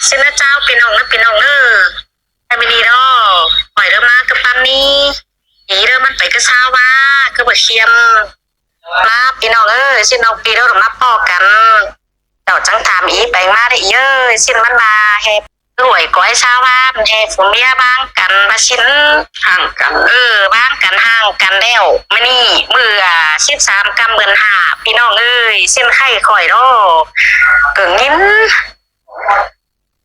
xin nó trao pin ông nữa em đi đó hỏi đâu mà cái pan ní ý đâuมันไปก็เช้าว่าก็บ่เคียมมาพี่น้องสิน้องปีแล้วมาพอกันเจ้าจังถามอีไปมาได้สิมันมาเฮ็ดรวยก้อยเช้าว่ามันเฮ็ดผัวเมียบ้างกันมาชิ้นห่างกันบ้างกันห่างกันแล้วมื้อนี้มื้อ13กำเดือน5พี่น้องสิ้นไข่ข่อยดอกเกิ่งยิ้ม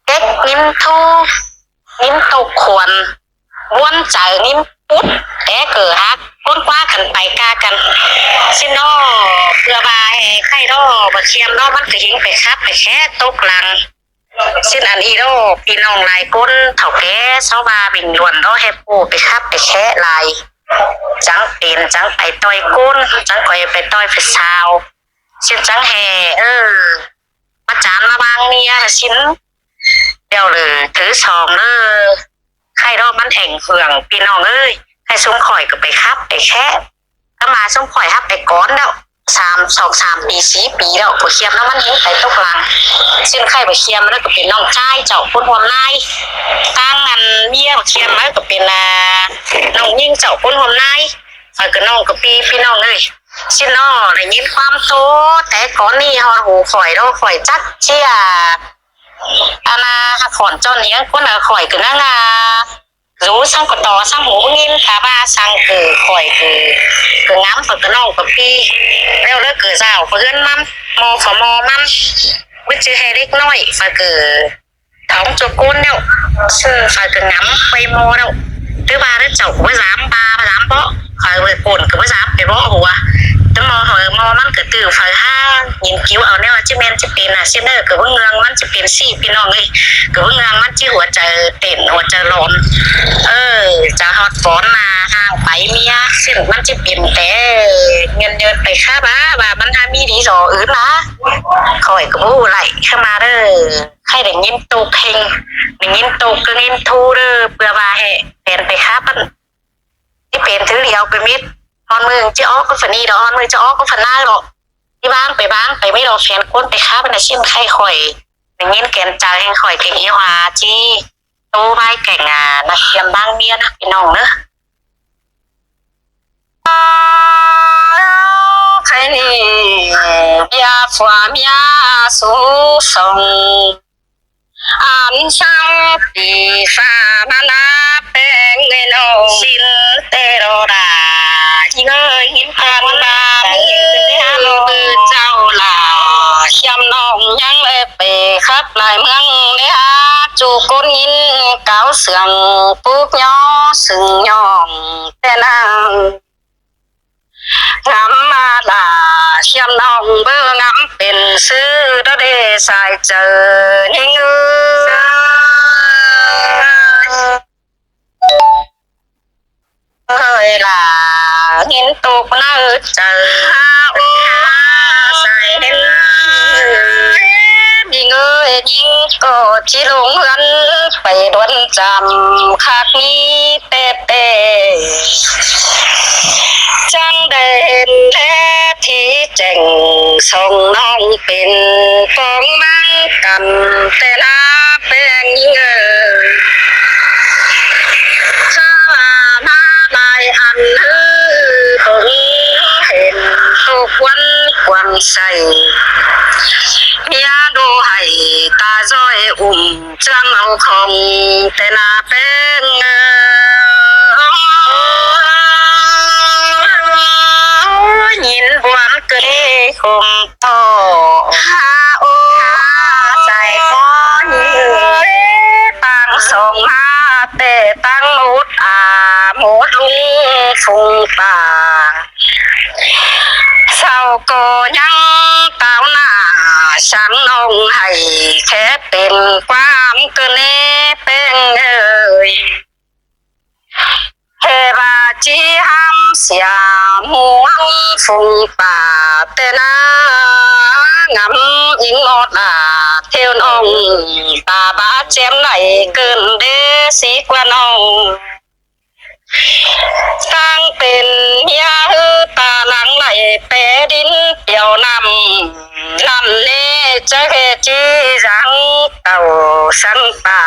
เด็กยิ้มทูยิ้มตกขวนม้วนใจยิ้มปุ๊ดแต่เกิดฮักก้นกว้ากันไปกากันสินอเพื่อบาให้ไข่ดอกบ่เคียมดอกมันก็หิงไปครับไปแค่ตกหลังสิ้นอันอีโดพี่น้องหลายก้นเฒ่าแก่เช้าบาบิ่งล้วนดอกให้ปูไปครับไปแค่ลายจังเป็นจังไปต่อยก้นจังก่อยไปต่อยไปสาวสิ้นจังแห่มาจานมาบางเนี่ยสิ้นเดี๋ยวเลยถือซองใครรอบมันแห่งเฟืองพี่น้องใครซุ้มข่อยก็ไปครับไปแค่ถ้ามาซุ้มข่อยฮับไปก้อนแล้ว3 ปี4 ปีแล้วไปเคียมแล้วมันเห็นไปตกหลังซึ่งใครไปเคียมแล้วก็เป็นน้องจ้ายเจ้าคนหัวไล่ตั้งอันเมียไปเคียมแล้วก็เป็นน้องยิ่งเจ้าคนหัวไล่ข่อยก็น้องกับพี่น้องสินอได้ยินความโตแต่ก่อนนี่ฮอหูข่อยแล้วข่อยจักเชี่ยอาณาขอนจอนเนี้ยคนข่อยคือนั่งรู้สั่งกต่อสั่งหูงินขาบ้าสั่งข่อยคือง้ำฝักกระน้องกับพี่แล้วเลิกเกิดเจ้าเพื่อนมันมอฝมอมันวิจิให้เล็กน้อยฝักท้องจุกุนแล้วชื่อฝักง้ำไปมอแล้วthứ ba đó chậu với dám ba dám bó khỏi về cồn cứ với dám phải bó hùa tớ mò hỏi mòมันก็ตื่นphải ha nhìn cứuเอาเนี่ยจิเมนจิเป็นเช่นเด้อก็ว่าเงืองมันจะเป็นสี่พี่น้องก็ว่าเงืองมันจิหัวใจเต้นหัวใจร้อนจะฮอตฟอนมาห่างไปเมียซึ่งมันจะเป็นแต่เงินเดือนไปค่าบ้าว่ามันทำมีดีสออื่นนะคอยก็บู้ไหลเข้ามาเด้อให้ได้ยิ้มโตเพลงได้ยิ้มโตก็ยิ้มทูเด้อเพื่อว่าให้เป็นไปค่าปั้นที่เป็นถือเดียวไปมิดฮอนมือจะออกก็ฝันนี่ดอกฮอนมือจะออกก็ฝันหน้าดอกที่บ้างไปไม่รอแฟนก้นไปค้าเป็นอาชีพไข่ข่อยอย่างนี้แกนใจให้ข่อยเก่งอีหวาจีโตใบแก่งนักเรียนบ้างเมียนะพี่น้องเนอะใครนี่ยาฝัวเมียสูส่งอันช่างปีฟ้ามานาเป็นเงินสินเตโรดายิ่งหินพันบามือเจ้าลาชำนองยังเลยไปครับลายเมืองเลยจูก้นยินเก่าเสื่องปุ๊กย่อสึงย่องแต่นางงำมาลาเชียมน้องเบื่องำเป็นซื้อดเดสายเจอยิ่งล่ะหินตกน่าเจอใส่เห็นยิ่งยิ่งก็ที่ลงเงินไปดวนจำคักนี้เต้จังได้เห็นแท้ที่แจ่งส่งน้องเป็นฟองมันกันแต่ละเป็นยิ่งข้ามาลายอันคงเห็นทุกวันกวางใสเมียดูให้ตาจ้อยจังเอาของแต่ละเป็นยินบวนเกิดคมโตใจก้อนตั้งส่งมาแต่ตั้งมุดหมดลุงฟุงป่าเศร้าก็ยังเต้าหน้าฉันน้องให้แค่เป็นความเกินเป็นเฮบาจีห้ำเสียม่วงฟุงป่าเตนางำอิงอดเที่ยวน้องตาบาเจ็บไหลเกินเดสีกว่าน้องสร้างเป็นเมียตาหลังไหลเปดินเปี่ยวนำเล่จะเฮจีรังเต่า สังป่า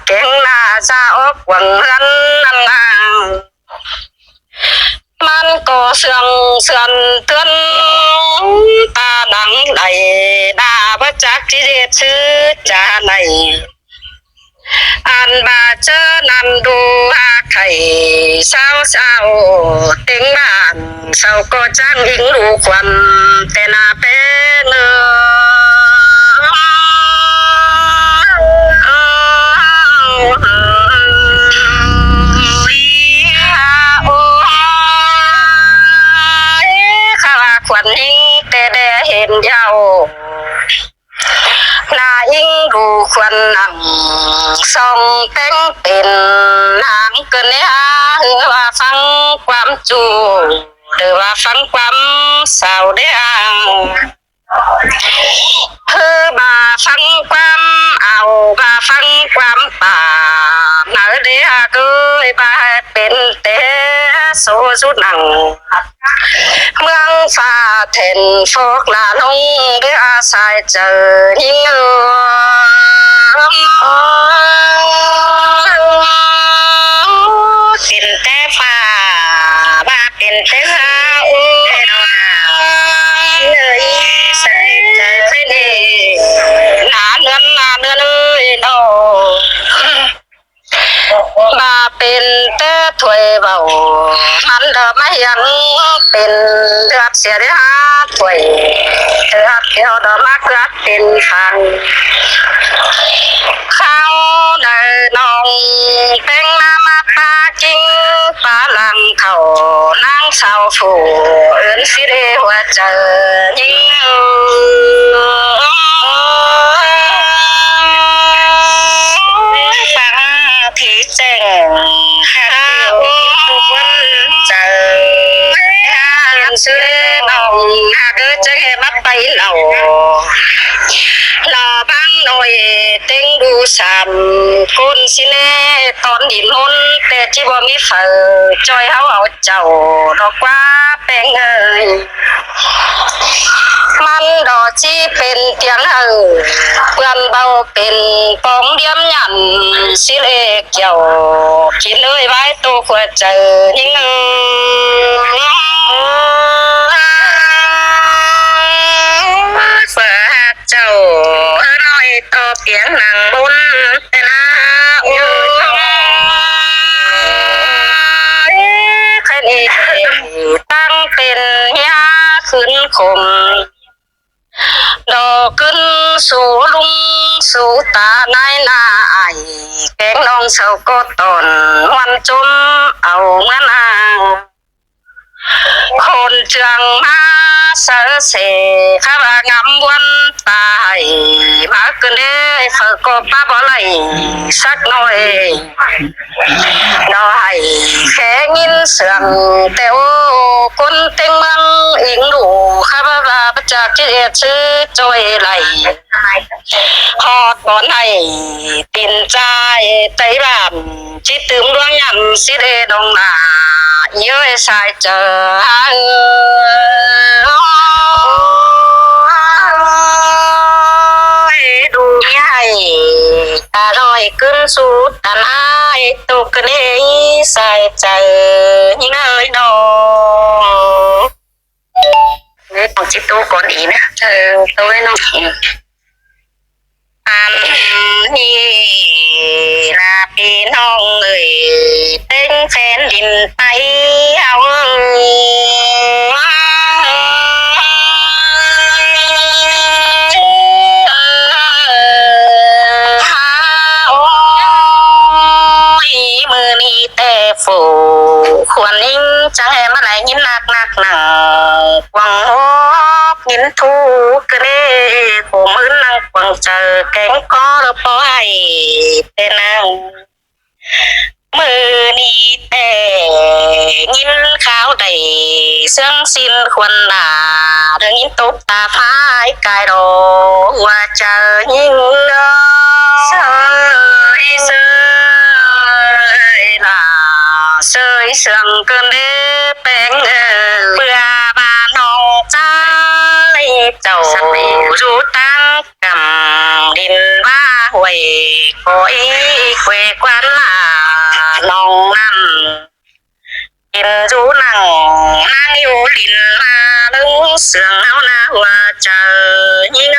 เก่งหน้าซาอกหวังรันนั่งมันก็เสื่อนเตือนตาหนังไหลดาบจักที่เรียชื่อจาไหนอันบาเจอนันดูอาไข่เศร้าเต็งบ้านเศร้าก็จ้างอิงดูความแต่นาเป็นขวัญยิ่งแต่แดเห็นยาวนายิ่งดูควันหนังส่องเต้งเป็นนางเกินเนี่ยหรือว่าฟังความจูหรือว่าฟังความสาวเดียมาฟังความเอามาฟังความป่าเนื้อเดียก็มาเป็นเตะโซสุดหนังเมืองฟ้าเทนฟกลาลงเรืออาศัยเจอยิ่งเป็นแต่ฟ้าบ้าเป็นแต่หาเลยใส่เจอเลยหนาเนื้อเลยโนมาเป็นเต้ถวยเบามันเดิมไม่ยังเป็นเดือดเสียได้หาถวยเดือดเกี่ยวดอกมากรักเป็นฟังเข้าในน้องเป็นมาปากิ้งปลาลังเขานั่งเศร้าฝูเอิ้นสิเดว่าเจอยิ่งที่แจ้งหาทุกวันเจอซื้อน้องหากจะให้มาไปเหล่าบางหน่อยเต็งดูสามคนสิเน่ตอนดินหุนแต่ที่บ่มีเฟอจอยเฮาเอาเจ้าดอกว่าแป้งเอ้ยมันดอกที่เป็นเตียงเพื่อนเบาเป็นปองเดียมยันสิเลเกี่ยวกินเลยไว้ตัวขวดเจอยิ่งเปิดเจ้าน้อยต่อเปียงหนังบุญแต่นาอยู่ใครนี่ตั้งเป็นยาขึ้นคมดอกขึ้นสู่ลุงสู่ตานายนาไอแกงน้องเสาก็ตอนวันจุ้มเอาเมื่อนางคนเจืองมาเสเสข้างำวันตายมาเกินเลยฝากก็ป้าบ่ไหลสักหน่อยน้อยแค่ยินเสียงแต่โอ้คนเต็งเมืองอิงดูข้าพเจ้าประจักษ์ที่ชื่อจอยไหลฮอดบ่อนให้ตินใจไต้บ้านจิตตึมดวงยันสิเดดงนาเยอะสายเจอดูใหญ่ตาลอยขึ้นสู่ตาลายตกเนยใส่ใจยิ่งเลยดอกนี่ต้องจิตตัวก่อนอีนะตัวให้น้องอันนี้ลาพี่น้องเอ่ยเต้นแฟนดินไปเอามือนี้แต่ฝูควรนิ่งจะให้มาไหลยินหนักหนักวังโยินทูกเร่โผมือนั่งกวังเจอแกงก็ระปอยแต่นางมือนี้แต่ยินข้าวใดเสื่องสิ้นควรหนาเรื่องยินตกตาพายกายดอกว่าเจอยิ่งเนาะเสยเสยเสื่องเกินเด้แป้งเบื่อบานองใจเจ้ารู้ตั้งกำดินว่าหวย ก็อีเควกวันลาน้องนั่นกินจูนั่งอยู่ลินมาลึงเสืองเอาหน้าว่าเจอยิ่ง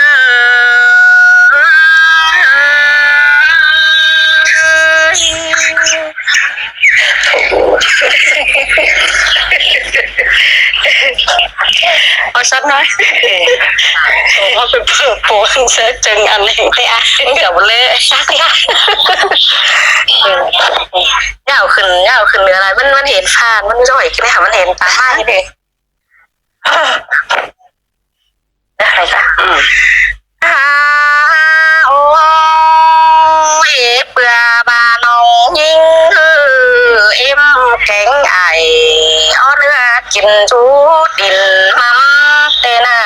เอาสักน้อยว่าเป็นเพื่อปูนเสื้อจึงอันนี้ไม่อ่ะกับเลยซักยากเงาขึ้นเนื้ออะไรมันเห็นฟานมันจ่อยกินไหมคะมันเห็นตาไม้ดิอะไรกันโอ้ยเปลือบานองยิงเอ็มแข็งใหญ่อ้อเนื้อกินจูดินมันเตนา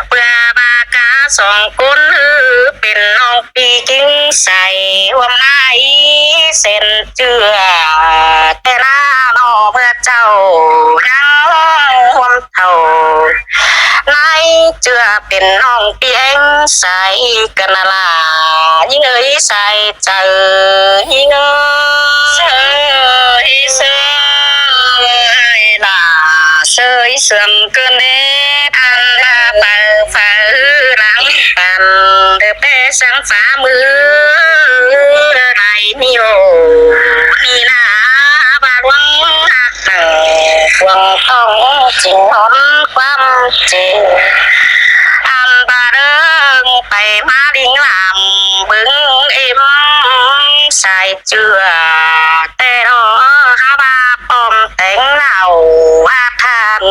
เปลือบากาสองคนเป็นน้องปีกิ้งใส่วมไม้เส้นเจือแต่หน้าน้อเมื่อเจ้ายังวมเท่าในเจือเป็นน้องเปียงใส่กันนาลายิ่งเอ้ยใส่เจอยิ่งเอ้ยเสยล่ะเสยเสื่อมเกินเด็ดอันละเปิดฝาหลังปันเดือเป้สังฟ้ามือไรนิโยนี่นาบาดวังหักวังต้องจริงหอนความจริงอันบาเริงไปมาลิงลำบึงเอ็มใส่เจือแต่รอหาบาปอมแต่งเหล่าว่าท่าน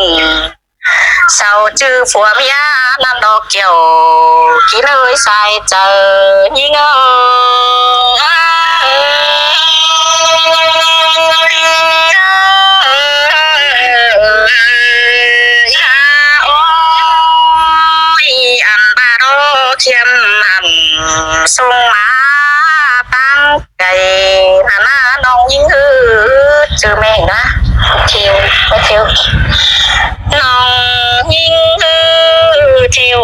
เศร้าจื้อผัวเมียนั่นดอกเกี่ยวกินเลยใส่เจอยิ่งอันบาโรเทียมส่งมาตั้งใจนาน้องยิ่งชื่อแม่นะเทียวไปเทียวน้องยิ่งเที่ยว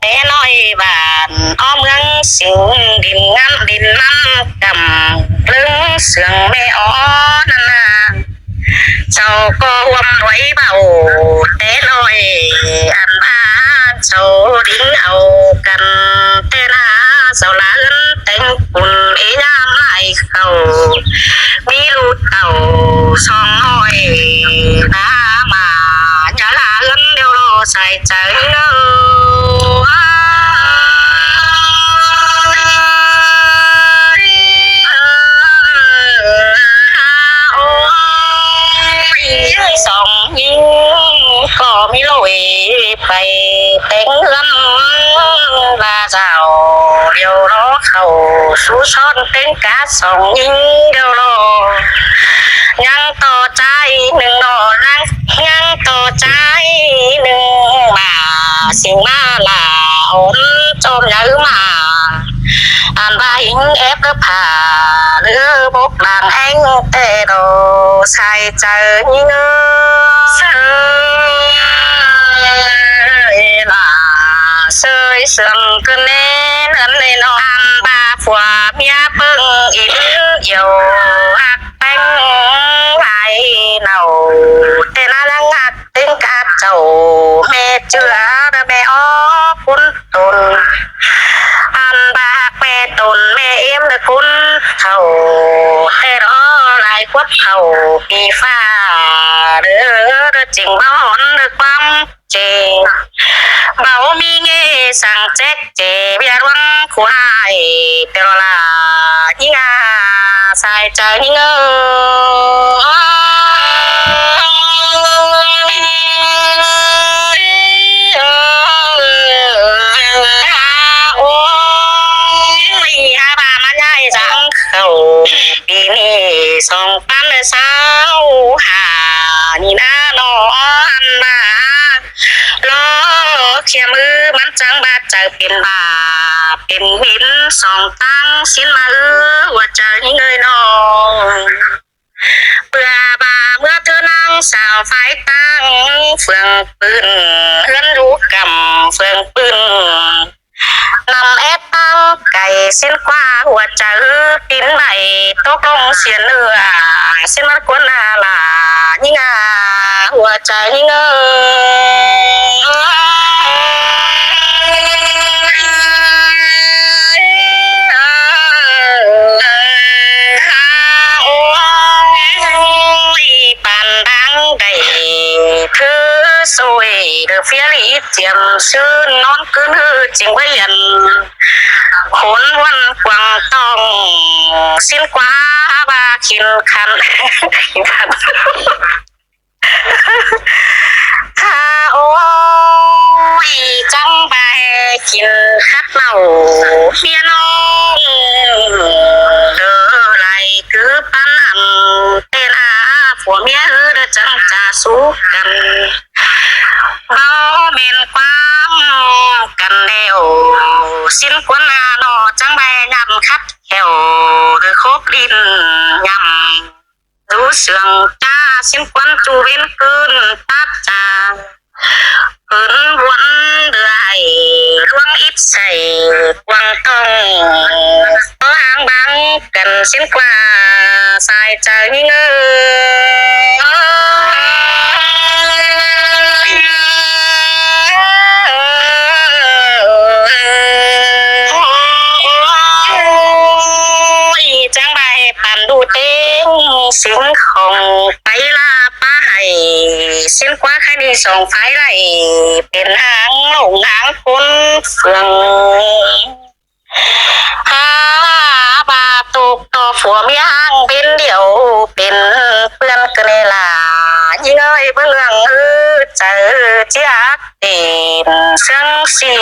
แต่น้อยบ้านอ้อเมืองสิงดินงามดินน้ำกำเรื่องเสืองแม่อ้อนั่นน่ะเจ้าก็หวมไว้เบาแต่น้อยอันบ้านเจ้าดิ้งเอากันแต่หน้าเจ้าหลานแต่งปุ่นเอยามไหลเขามีลูกเต่าสองน้อยน้ามาอย่าลาเอิ้นเดี๋ยวรอใส่ใจเนอสองยิงก็ไม่ลอยไปแต่งเงินลาเจ้าเดี๋ยวรอเขาสู้ซ้อนเป็นกาสองยิงเดี๋ยวรอยังต่อใจหนึ่งนอนังยังต่อใจหนึ่งมาสิ่งมาลาอ่อนจอมยื้อมาอันบาหิงเอฟก็ผ่าหรือบกหลังแห้งเตโดใส่เจอยิ่งเสยล่ะเสยเสื่อมกันแน่นั่นเลยน้องอันบาผัวเมียเปิ้งอีกเดียวหักแป้งไหลเนาแต่น่ารักตึงกาเจ้าแม่เจือแม่อ้อคุณตนอันบาแม่ตนแม่เอ็มเลยคุณเขาแต่รอหลายควบเขาปีฟ้าเด้อจริงบ้าหอนเด้อความเจเบามีเงสั่งแจ๊กเจเบียร์วังควายเตลลายิ่งอาใส่ใจยิ่งโอ้ยหาบามาใหญ่จังเขาปีนี้สองปันเศร้าหานี่นะน้องมาล้อเขี่ยมือมันจังบาดเจอเป็นบาเป็นหินสองตั้งสิ้นมาว่าเจอยิ่งเลยน้องเบื่อบาเมื่อเธอนั่งสาวไฟตั้งเฟืองปืนเฮือนรู้กำเฟืองปืนนำแอปตั้งก ก่สิ้นกว่าหัวใจปินใหม่ตกลงเสียเนื้อสิ้นมัดกวนนาลายิ่งหัวใจยิ่งปานดังได้คือสวยเดือเฟียรีเจียมชื่อนอนคืนฮือจริงไว้ยันคนวันกวางตองสิ้นกว่าบาขินคันขินคันข้าโอ้ยจังไปกินคัดเหล่าเมียน้องเด้อไรคือปันอันเต้นผัวเมียเด้อจังจะสู้กันเบาเมนความกันเดียวสิ้นควนนอจังใบยำคัดแขวหรือคบดินยำรู้เสื่องจ้าสิ้นควนจูเว้นคืนตัดจางคืนวันเดือยล่วงอิดใส่กวางต้องต่อหางบังกันสิ้นกว่าสายใจเงจังใบปันดูเต้งเสียงของไปลาป้าให้สิ้นกว่าใครดีส่งไฟไหลเป็นหางหลงหางคนเฟืองหาบาตุกต่อผัวเมียหางเป็นเดี่ยวเป็นเพื่อนกันเลยล่ะยิ่งเอ้ยเบื้องเจอเจ้าเด่นเสียงสี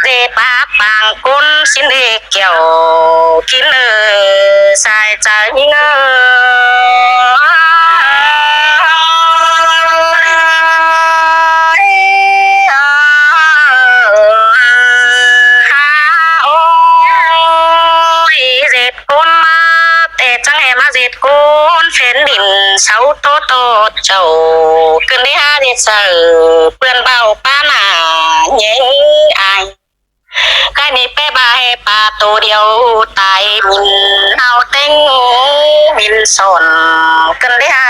เดปากบางคนสิ้นเดเกี่ยวกินสายใจยิ่งเอ้เฟ้นดินเสาโตโตเจ้าขึ้นได้หาเด็ดเสือเปื่อนเบาป้าหนาเย้งอายใครนี่เป้บายป่าตัวเดียวตายมินเอาเต็งมินสนขึ้นได้หา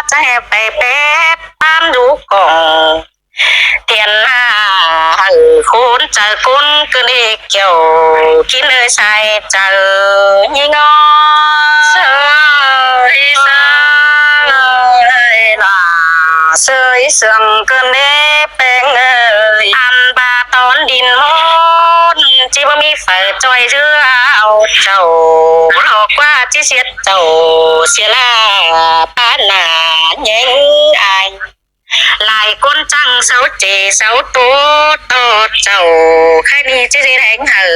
จะให้ไปเป๊ะตามดูกล่องเตียนหน้าคุณเจอคุณก็เด็กเกี่ยวกินเลยใส่เจอยิ่งเสยเสยล่ะเสยเสื่องเกินเด้เป็นอันบาตอนดินมดจีว่ามีไฟจอยเรือเอาเจ้าหลอกว่าจีเสียเจ้าเสียละป้าหนาเย้งอายลายก้นจังเสาเจเสาโตโตเจ้าใครนี่จะได้แทงเหอ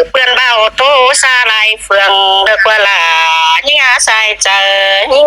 เปื่อนเบาโตซาลายเฟืองเด็กว่าลายิ่งอาศัยเจอยิ่ง